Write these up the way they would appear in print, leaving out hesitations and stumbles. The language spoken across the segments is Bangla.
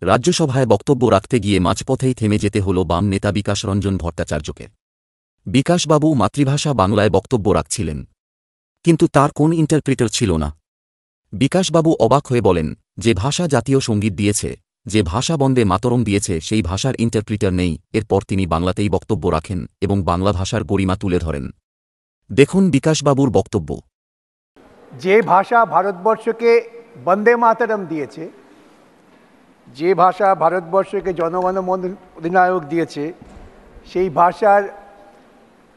রাজ্যসভায় বক্তব্য রাখতে গিয়ে মাঝপথেই থেমে যেতে হল বাম নেতা বিকাশ রঞ্জন ভট্টাচার্যকে। বিকাশবাবু মাতৃভাষা বাংলায় বক্তব্য রাখছিলেন, কিন্তু তার কোন ইন্টারপ্রিটার ছিল না। বিকাশবাবু অবাক হয়ে বলেন, যে ভাষা জাতীয় সঙ্গীত দিয়েছে, যে ভাষা বন্দে মাতরম দিয়েছে, সেই ভাষার ইন্টারপ্রিটার নেই। এরপর তিনি বাংলাতেই বক্তব্য রাখেন এবং বাংলা ভাষার গরিমা তুলে ধরেন। দেখুন বিকাশবাবুর বক্তব্য। যে ভাষা ভারতবর্ষকে বন্দে মাতরম দিয়েছে, যে ভাষা ভারতবর্ষকে জনগণ অধিনায়ক দিয়েছে, সেই ভাষার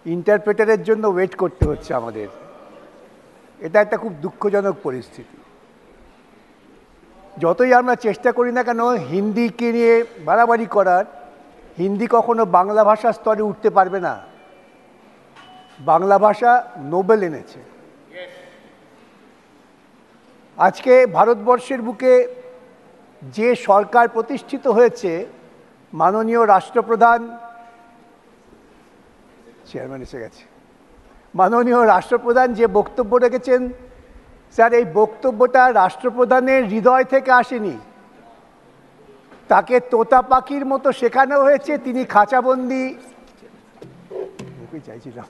ইন্টারপ্রেটারের জন্য ওয়েট করতে হচ্ছে আমাদের। এটা একটা খুব দুঃখজনক পরিস্থিতি। যতই আমরা চেষ্টা করি না কেন হিন্দিকে নিয়ে বাড়াবাড়ি করার, হিন্দি কখনো বাংলা ভাষার স্তরে উঠতে পারবে না। বাংলা ভাষা নোবেল এনেছে। আজকে ভারতবর্ষের বুকে যে সরকার প্রতিষ্ঠিত হয়েছে, মাননীয় রাষ্ট্রপ্রধান, চেয়ারম্যান এসে গেছে, মাননীয় রাষ্ট্রপ্রধান যে বক্তব্য রেখেছেন, স্যার এই বক্তব্যটা রাষ্ট্রপ্রধানের হৃদয় থেকে আসেনি। তাকে তোতা পাখির মতো শেখানো হয়েছে। তিনি খাঁচাবন্দি, চাইছিলাম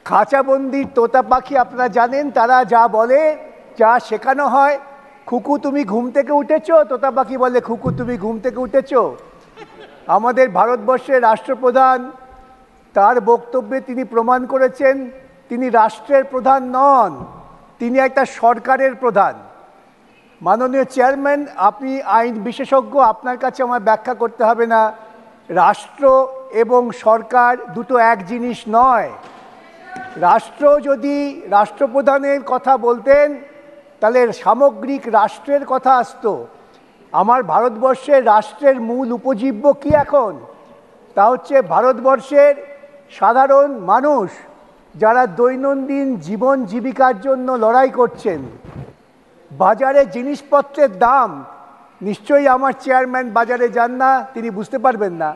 খাঁচাবন্দি তোতা পাখি আপনারা জানেন, তারা যা বলে, যা শেখানো হয়, খুকু তুমি ঘুম থেকে উঠেছো, তোতা পাখি বলে খুকু তুমি ঘুম থেকে উঠেছো। আমাদের ভারতবর্ষের রাষ্ট্রপ্রধান তার বক্তব্যে তিনি প্রমাণ করেছেন তিনি রাষ্ট্রের প্রধান নন, তিনি একটা সরকারের প্রধান। মাননীয় চেয়ারম্যান, আপনি আইন বিশেষজ্ঞ, আপনার কাছে আমার ব্যাখ্যা করতে হবে না। রাষ্ট্র এবং সরকার দুটো এক জিনিস নয়। রাষ্ট্র যদি রাষ্ট্রপ্রধানের কথা বলতেন তাহলে সামগ্রিক রাষ্ট্রের কথা আসতো। আমার ভারতবর্ষের রাষ্ট্রের মূল উপজীব্য কি এখন? তা হচ্ছে ভারতবর্ষের সাধারণ মানুষ, যারা দৈনন্দিন জীবন জীবিকার জন্য লড়াই করছেন। বাজারে জিনিসপত্রের দাম, নিশ্চয়ই আমার চেয়ারম্যান বাজারে যান না, তিনি বুঝতে পারবেন না,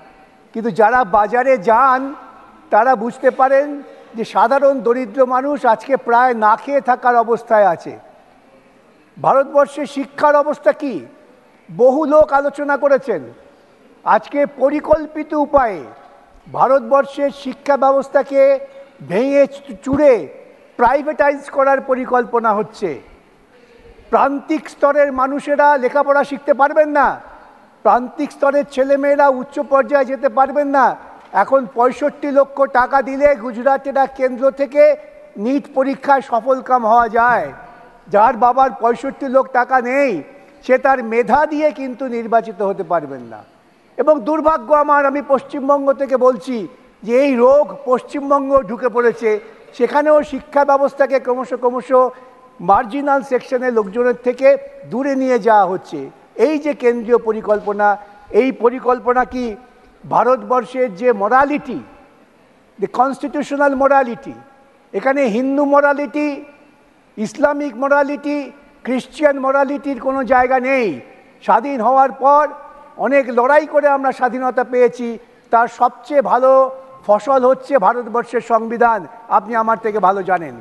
কিন্তু যারা বাজারে যান তারা বুঝতে পারেন যে সাধারণ দরিদ্র মানুষ আজকে প্রায় না খেয়ে থাকার অবস্থায় আছে। ভারতবর্ষের শিক্ষার অবস্থা কি? বহু লোক আলোচনা করেছেন। আজকে পরিকল্পিত উপায়ে ভারতবর্ষের শিক্ষা ব্যবস্থাকে ভেঙে চুরে প্রাইভেটাইজ করার পরিকল্পনা হচ্ছে। প্রান্তিক স্তরের মানুষেরা লেখাপড়া শিখতে পারবেন না, প্রান্তিক স্তরের ছেলেমেয়েরা উচ্চ পর্যায়ে যেতে পারবেন না। এখন 65 লক্ষ টাকা দিলে গুজরাটেরা কেন্দ্র থেকে নিট পরীক্ষায় সফলকাম হওয়া যায়। যার বাবার 65 লক্ষ টাকা নেই, সে তার মেধা দিয়ে কিন্তু নির্বাচিত হতে পারবেন না। এবং দুর্ভাগ্য আমার, আমি পশ্চিমবঙ্গ থেকে বলছি যে এই রোগ পশ্চিমবঙ্গ ঢুকে পড়েছে। সেখানেও শিক্ষা ব্যবস্থাকে ক্রমশ মার্জিনাল সেকশনের লোকজনের থেকে দূরে নিয়ে যাওয়া হচ্ছে। এই যে কেন্দ্রীয় পরিকল্পনা, এই পরিকল্পনা কি ভারতবর্ষের যে মোরালিটি, দ্য কনস্টিটিউশনাল মোরালিটি, এখানে Hindu morality, Islamic morality, Christian মোরালিটির কোনো জায়গা নেই। স্বাধীন হওয়ার পর অনেক লড়াই করে আমরা স্বাধীনতা পেয়েছি, তার সবচেয়ে ভালো ফসল হচ্ছে ভারতবর্ষের সংবিধান। আপনি আমার থেকে ভালো জানেন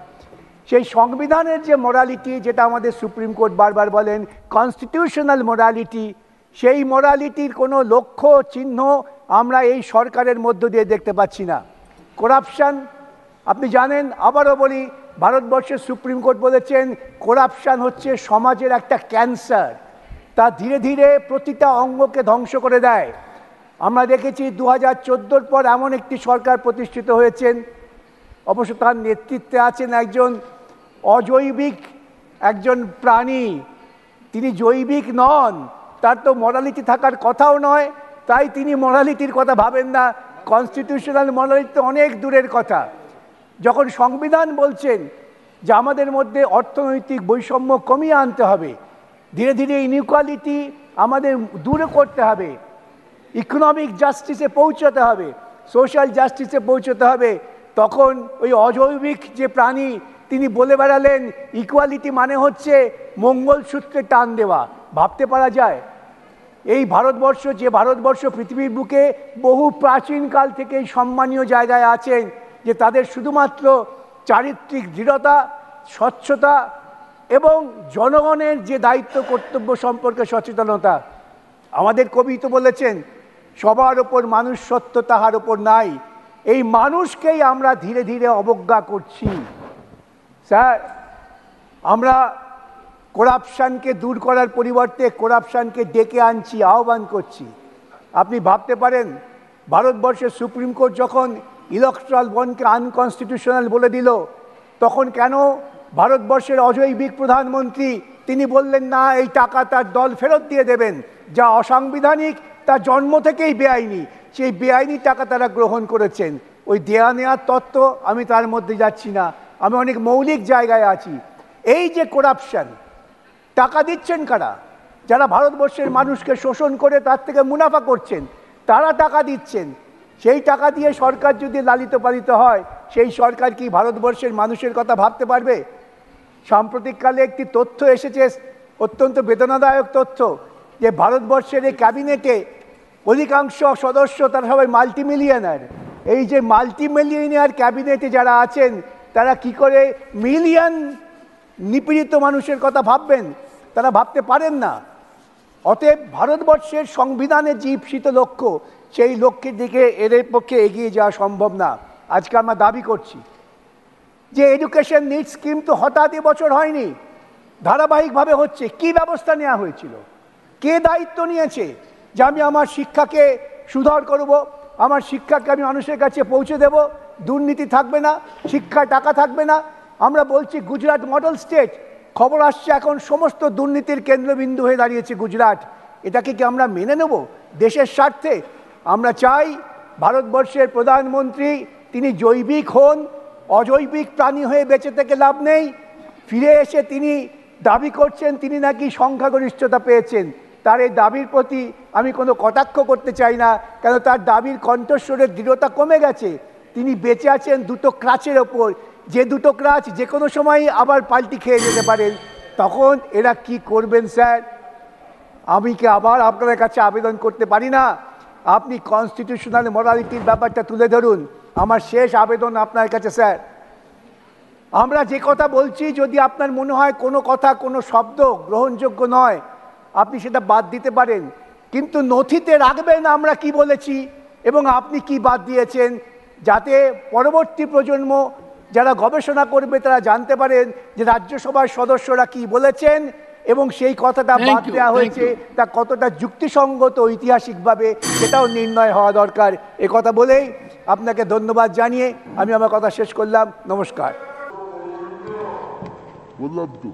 সেই সংবিধানের যে মোরালিটি, যেটা আমাদের সুপ্রিম কোর্ট বারবার বলেন কনস্টিটিউশনাল মোরালিটি, সেই মোরালিটির কোনো লক্ষ্য চিহ্ন আমরা এই সরকারের মধ্য দিয়ে দেখতে পাচ্ছি না। করাপশন, আপনি জানেন, আবারও বলি, ভারতবর্ষের সুপ্রিম কোর্ট বলেছেন করাপশন হচ্ছে সমাজের একটা ক্যান্সার, তা ধীরে ধীরে প্রতিটা অঙ্গকে ধ্বংস করে দেয়। আমরা দেখেছি 2014 পর এমন একটি সরকার প্রতিষ্ঠিত হয়েছেন, অবশ্য তার নেতৃত্বে আছেন একজন অজৈবিক একজন প্রাণী, তিনি জৈবিক নন, তার তো মোরালিটি থাকার কথাও নয়, তাই তিনি মোরালিটির কথা ভাবেন না। কনস্টিটিউশনাল মোরালিটি তো অনেক দূরের কথা। যখন সংবিধান বলছেন যে আমাদের মধ্যে অর্থনৈতিক বৈষম্য কমিয়ে আনতে হবে, ধীরে ধীরে ইনইকুয়ালিটি আমাদের দূরে করতে হবে, ইকোনমিক জাস্টিসে পৌঁছতে হবে, সোশ্যাল জাস্টিসে পৌঁছতে হবে, তখন ওই অজৈবিক যে প্রাণী তিনি বলে বেড়ালেন ইকুয়ালিটি মানে হচ্ছে মঙ্গলসূত্রে টান দেওয়া। ভাবতে পারা যায়? এই ভারতবর্ষ, যে ভারতবর্ষ পৃথিবীর বুকে বহু প্রাচীনকাল থেকেই সম্মানীয় জায়গায় আছেন, যে তাদের শুধুমাত্র চারিত্রিক দৃঢ়তা, স্বচ্ছতা এবং জনগণের যে দায়িত্ব কর্তব্য সম্পর্কে সচেতনতা। আমাদের কবি তো বলেছেন, সবার ওপর মানুষ সত্য তাহার ওপর নাই। এই মানুষকেই আমরা ধীরে ধীরে অবজ্ঞা করছি। স্যার, আমরা করাপশানকে দূর করার পরিবর্তে করাপশানকে ডেকে আনছি, আহ্বান করছি। আপনি ভাবতে পারেন, ভারতবর্ষের সুপ্রিম কোর্ট যখন ইলেকট্রাল বন্ডকে আনকনস্টিটিউশনাল বলে দিল, তখন কেন ভারতবর্ষের অজৈবিক প্রধানমন্ত্রী তিনি বললেন না, এই টাকা তার দল ফেরত দিয়ে দেবেন, যা অসাংবিধানিক, তা জন্ম থেকেই বেআইনি। সেই বেআইনি টাকা তারা গ্রহণ করেছেন। ওই দেয়া নেওয়ার তত্ত্ব আমি তার মধ্যে যাচ্ছি না, আমি অনেক মৌলিক জায়গায় আছি। এই যে করাপশান, টাকা দিচ্ছেন কারা? যারা ভারতবর্ষের মানুষকে শোষণ করে তার থেকে মুনাফা করছেন, তারা টাকা দিচ্ছেন। সেই টাকা দিয়ে সরকার যদি লালিত পালিত হয়, সেই সরকার কি ভারতবর্ষের মানুষের কথা ভাবতে পারবে? সাম্প্রতিককালে একটি তথ্য এসেছে, অত্যন্ত বেদনাদায়ক তথ্য, যে ভারতবর্ষের এই ক্যাবিনেটে অধিকাংশ সদস্য তারা সবাই মাল্টিমিলিয়নার। এই যে মাল্টিমিলিয়নার ক্যাবিনেটে যারা আছেন, তারা কি করে মিলিয়ন নিপীড়িত মানুষের কথা ভাববেন? তারা ভাবতে পারেন না। অতএব ভারতবর্ষের সংবিধানের যে ঈপ্সিত লক্ষ্য, সেই লক্ষ্যের দিকে এদের পক্ষে এগিয়ে যাওয়া সম্ভব না। আজকে আমরা দাবি করছি যে এডুকেশন নিড স্কিম তো হঠাৎ এবছর হয়নি, ধারাবাহিকভাবে হচ্ছে। কি ব্যবস্থা নেওয়া হয়েছিল? কে দায়িত্ব নিয়েছে যে আমি আমার শিক্ষাকে সুধার করব, আমার শিক্ষাকে আমি মানুষের কাছে পৌঁছে দেব, দুর্নীতি থাকবে না, শিক্ষায় টাকা থাকবে না? আমরা বলছি গুজরাট মডেল স্টেট, খবর আসছে এখন সমস্ত দুর্নীতির কেন্দ্রবিন্দু হয়ে দাঁড়িয়েছে গুজরাট। এটাকে কি আমরা মেনে নেব দেশের স্বার্থে? আমরা চাই ভারতবর্ষের প্রধানমন্ত্রী তিনি জৈবিক হন, অজৈবিক প্রাণী হয়ে বেঁচে থেকে লাভ নেই। ফিরে এসে তিনি দাবি করছেন তিনি নাকি সংখ্যাগরিষ্ঠতা পেয়েছেন। তার এই দাবির প্রতি আমি কোনো কটাক্ষ করতে চাই না, কেন তার দাবির কণ্ঠস্বরের দৃঢ়তা কমে গেছে। তিনি বেঁচে আছেন দুটো ক্রাচের ওপর, যে দুটো ক্রাচ যে কোনো সময় আবার পাল্টি খেয়ে যেতে পারেন। তখন এরা কি করবেন স্যার? আমি কি আবার আপনাদের কাছে আবেদন করতে পারি না, আপনি কনস্টিটিউশনাল মোরালিটির ব্যাপারটা তুলে ধরুন। আমার শেষ আবেদন আপনার কাছে স্যার, আমরা যে কথা বলছি, যদি আপনার মনে হয় কোনো কথা, কোনো শব্দ গ্রহণযোগ্য নয়, আপনি সেটা বাদ দিতে পারেন, কিন্তু নথিতে রাখবেন আমরা কি বলেছি এবং আপনি কি বাদ দিয়েছেন, যাতে পরবর্তী প্রজন্ম যারা গবেষণা করবে তারা জানতে পারেন যে রাজ্যসভার সদস্যরা কি বলেছেন এবং সেই কথাটা বাদ দেওয়া হয়েছে তা কতটা যুক্তিসঙ্গত ঐতিহাসিকভাবে, সেটাও নির্ণয় হওয়া দরকার। এ কথা বলেই আপনাকে ধন্যবাদ জানিয়ে আমি আমার কথা শেষ করলাম। নমস্কার। বললাম তো